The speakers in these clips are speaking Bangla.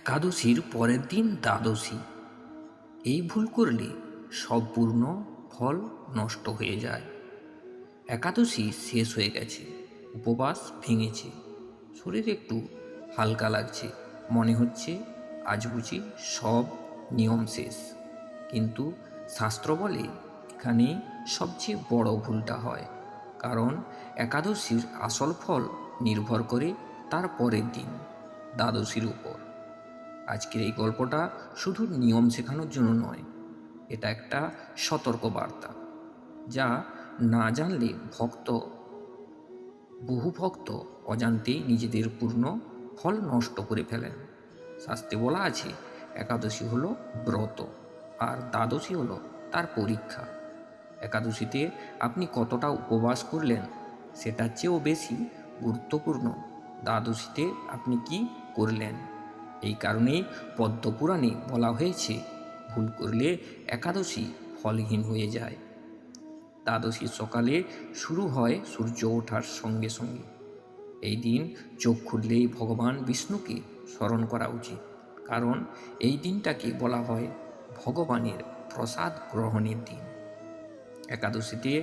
একাদশীর পরের দিন দ্বাদশী। এই ভুল করলে সব পূর্ণ ফল নষ্ট হয়ে যায়। একাদশী শেষ হয়ে গেছে, উপবাস ভেঙেছে, শরীর একটু হালকা লাগছে, মনে হচ্ছে আজ বুঝি সব নিয়ম শেষ। কিন্তু শাস্ত্র বলে এখানে সবচেয়ে বড় ভুলটা হয়, কারণ একাদশীর আসল ফল নির্ভর করে তার পরের দিন দ্বাদশীর উপর। আজকের এই গল্পটা শুধু নিয়ম শেখানোর জন্য নয়, এটা একটা সতর্ক বার্তা, যা না জানলে বহু ভক্ত অজান্তেই নিজেদের পূর্ণ ফল নষ্ট করে ফেলেন। শাস্ত্রে বলা আছে, একাদশী হলো ব্রত আর দ্বাদশী হলো তার পরীক্ষা। একাদশীতে আপনি কতটা উপবাস করলেন সেটার চেয়েও বেশি গুরুত্বপূর্ণ দ্বাদশীতে আপনি কি করলেন। এই কারণেই পদ্মপুরাণে বলা হয়েছে, ভুল করলে একাদশী ফলহীন হয়ে যায়। দ্বাদশীর সকালে শুরু হয় সূর্য ওঠার সঙ্গে সঙ্গে। এই দিন চোখ খুললেই ভগবান বিষ্ণুকে স্মরণ করা উচিত, কারণ এই দিনটাকে বলা হয় ভগবানের প্রসাদ গ্রহণের দিন। একাদশীতে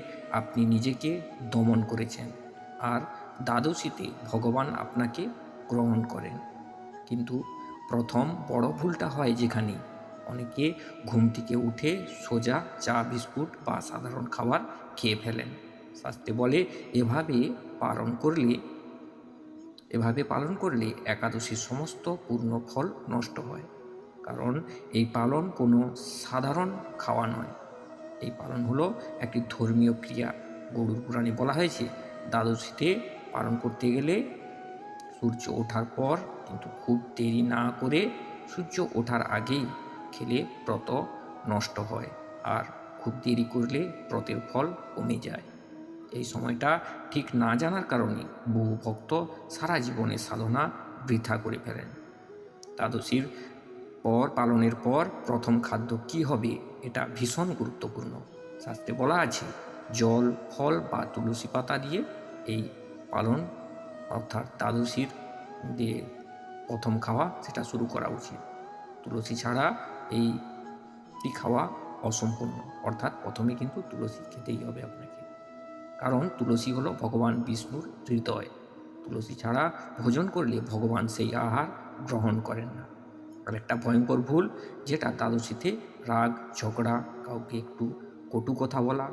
আপনি নিজেকে দমন করেছেন, আর দ্বাদশীতে ভগবান আপনাকে গ্রহণ করেন। কিন্তু প্রথম বড় ভুলটা হয় যেখানে অনেকে ঘুম থেকে উঠে সোজা চা বিস্কুট বা সাধারণ খাবার খেয়ে ফেলেন। শাস্ত্রে বলে এভাবে পালন করলে একাদশীর সমস্ত পূর্ণ ফল নষ্ট হয়। কারণ এই পালন কোনো সাধারণ খাওয়া নয়, এই পালন হলো একটি ধর্মীয় ক্রিয়া। গরুড় পুরাণে বলা হয়েছে, দ্বাদশীতে পালন করতে গেলে সূর্য ওঠার পর, কিন্তু খুব দেরি না করে সূর্য ওঠার আগেই খেলে ব্রত নষ্ট হয়, আর খুব দেরি করলে ব্রতের ফল কমে যায়। এই সময়টা ঠিক না জানার কারণে বহু ভক্ত সারা জীবনের সাধনা বৃথা করে ফেলেন। দ্বাদশীর পালনের পর প্রথম খাদ্য কি হবে, এটা ভীষণ গুরুত্বপূর্ণ। শাস্ত্রে বলা আছে, জল, ফল বা তুলসী পাতা দিয়ে এই পালন, অর্থাৎ দ্বাদশীর দিয়ে প্রথম খাওয়া সেটা শুরু করা উচিত। তুলসী ছাড়া এইটি খাওয়া অসম্পূর্ণ, অর্থাৎ প্রথমে কিন্তু তুলসী খেতেই হবে আপনাকে, কারণ তুলসী হলো ভগবান বিষ্ণুর হৃদয়। তুলসী ছাড়া ভোজন করলে ভগবান সেই আহার গ্রহণ করেন না। আর একটা ভয়ঙ্কর ভুল, যেটা দ্বাদশীতে রাগ, ঝগড়া, কাউকে একটু কটু কথা বলা।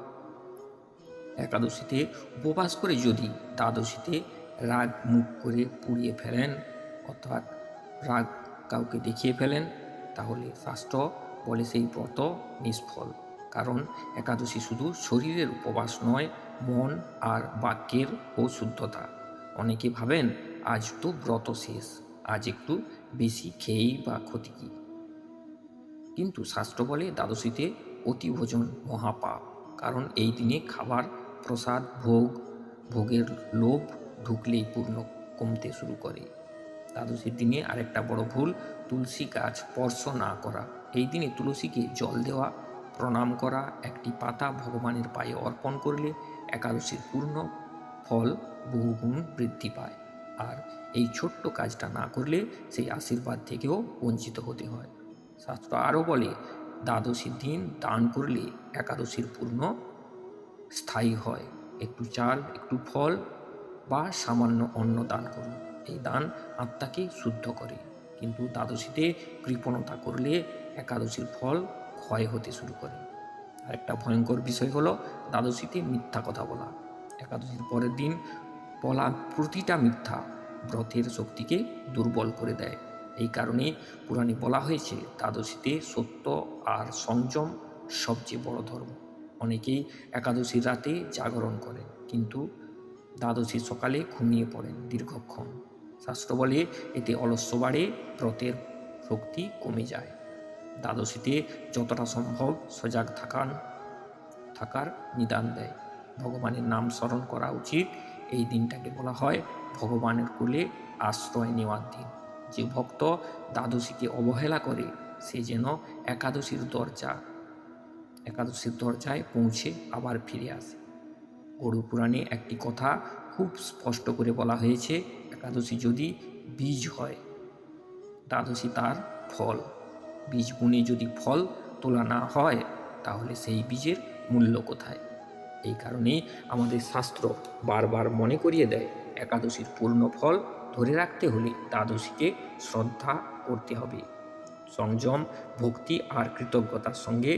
একাদশীতে উপবাস করে যদি দ্বাদশীতে রাগ মুখ করে পুড়িয়ে ফেলেন, অর্থাৎ রাগ কাউকে দেখিয়ে ফেলেন, তাহলে শাস্ত্র বলে সেই ব্রত নিষ্ফল। কারণ একাদশী শুধু শরীরের উপবাস নয়, মন আর বাক্যের ও শুদ্ধতা। অনেকে ভাবেন আজ তো ব্রত শেষ, আজ একটু বেশি খেয়েই বা ক্ষতি কী। কিন্তু শাস্ত্র বলে দ্বাদশীতে অতিভোজন মহাপাপ, কারণ এই দিনে খাবার, প্রসাদ, ভোগের লোভ ঢুকলেই পূর্ণ কমতে শুরু করে। দ্বাদশীর দিনে আরেকটা বড় ভুল, তুলসী গাছ স্পর্শ না করা। এই দিনে তুলসীকে জল দেওয়া, প্রণাম করা, একটি পাতা ভগবানের পায়ে অর্পণ করলে একাদশীর পূর্ণ ফল বহুগুণ বৃদ্ধি পায়। আর এই ছোট্ট কাজটা না করলে সেই আশীর্বাদ থেকেও বঞ্চিত হতে হয়। শাস্ত্র আরও বলে, দ্বাদশীর দিন দান করলে একাদশীর পূর্ণ স্থায়ী হয়। একটু চাল, একটু ফল বা সামান্য অন্ন দান করুন, এই দান আত্মাকে শুদ্ধ করে। কিন্তু দ্বাদশীতে কৃপণতা করলে একাদশীর ফল ক্ষয় হতে শুরু করে। আরেকটা ভয়ঙ্কর বিষয় হলো দ্বাদশীতে মিথ্যা কথা বলা। একাদশীর পরের দিন বলা প্রতিটা মিথ্যা ব্রতের শক্তিকে দুর্বল করে দেয়। এই কারণে পুরাণে বলা হয়েছে, দ্বাদশীতে সত্য আর সংযম সবচেয়ে বড় ধর্ম। অনেকেই একাদশীর রাতে জাগরণ করেন, কিন্তু দ্বাদশীর সকালে ঘুমিয়ে পড়েন দীর্ঘক্ষণ। শাস্ত্র বলে এতে অলস্য বাড়ে, ব্রতের শক্তি কমে যায়। দ্বাদশীতে যতটা সম্ভব সজাগ থাকার নিদান দেয়। ভগবানের নাম স্মরণ করা উচিত। এই দিনটাকে বলা হয় ভগবানের কোলে আশ্রয় নেওয়ার দিন। যে ভক্ত দ্বাদশীকে অবহেলা করে, সে যেন একাদশীর দরজায় পৌঁছে আবার ফিরে আসে। গরুড় পুরাণে একটি কথা খুব স্পষ্ট করে বলা হয়েছে, একাদশী যদি বীজ হয় দ্বাদশী তার ফল। বীজ বুনে যদি ফল তোলা না হয় তাহলে সেই বীজের মূল্য কোথায়? এই কারণেই আমাদের শাস্ত্র বারবার মনে করিয়ে দেয়, একাদশীর পূর্ণ ফল ধরে রাখতে হলে দ্বাদশীকে শ্রদ্ধা করতে হবে। সংযম, ভক্তি আর কৃতজ্ঞতার সঙ্গে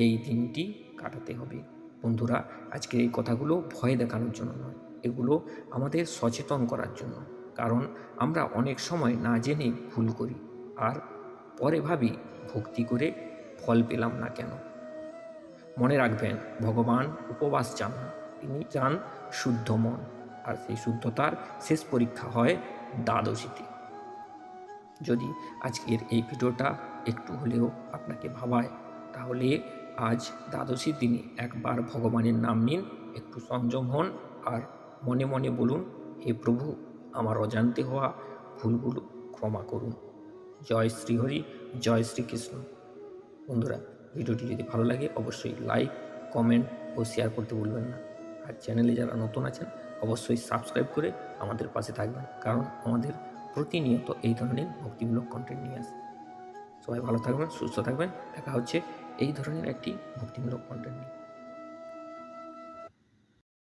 এই দিনটি কাটাতে হবে। বন্ধুরা, আজকের এই কথাগুলো ভয় দেখানোর জন্য নয়, এগুলো আমাদের সচেতন করার জন্য। কারণ আমরা অনেক সময় না জেনে ভুল করি, আর পরে ভাবি ভক্তি করে ফল পেলাম না কেন। মনে রাখবেন, ভগবান উপবাস চান না, তিনি চান শুদ্ধ মন, আর সেই শুদ্ধতার শেষ পরীক্ষা হয় দ্বাদশীতে। যদি আজকের এই ভিডিওটা একটু হলেও আপনাকে ভাবায়, তাহলে আজ দ্বাদশীর দিনে একবার ভগবানের নাম নিন, একটু সংযম হন, আর মনে মনে বলুন, হে প্রভু, আমার অজান্তে হওয়া ভুলগুলো ক্ষমা করুন। জয় শ্রীহরি, জয় শ্রীকৃষ্ণ। বন্ধুরা, ভিডিওটি যদি ভালো লাগে অবশ্যই লাইক, কমেন্ট ও শেয়ার করতে ভুলবেন না। আর চ্যানেলে যারা নতুন আছেন অবশ্যই সাবস্ক্রাইব করে আমাদের পাশে থাকবেন, কারণ আমাদের প্রতিনিয়ত এই ধরনের ভক্তিমূলক কন্টেন্ট নিয়ে আসে। সবাই ভালো থাকবেন, সুস্থ থাকবেন। দেখা হচ্ছে এই ধরনের একটি ভক্তিমূলক কন্টেন্ট নিয়ে।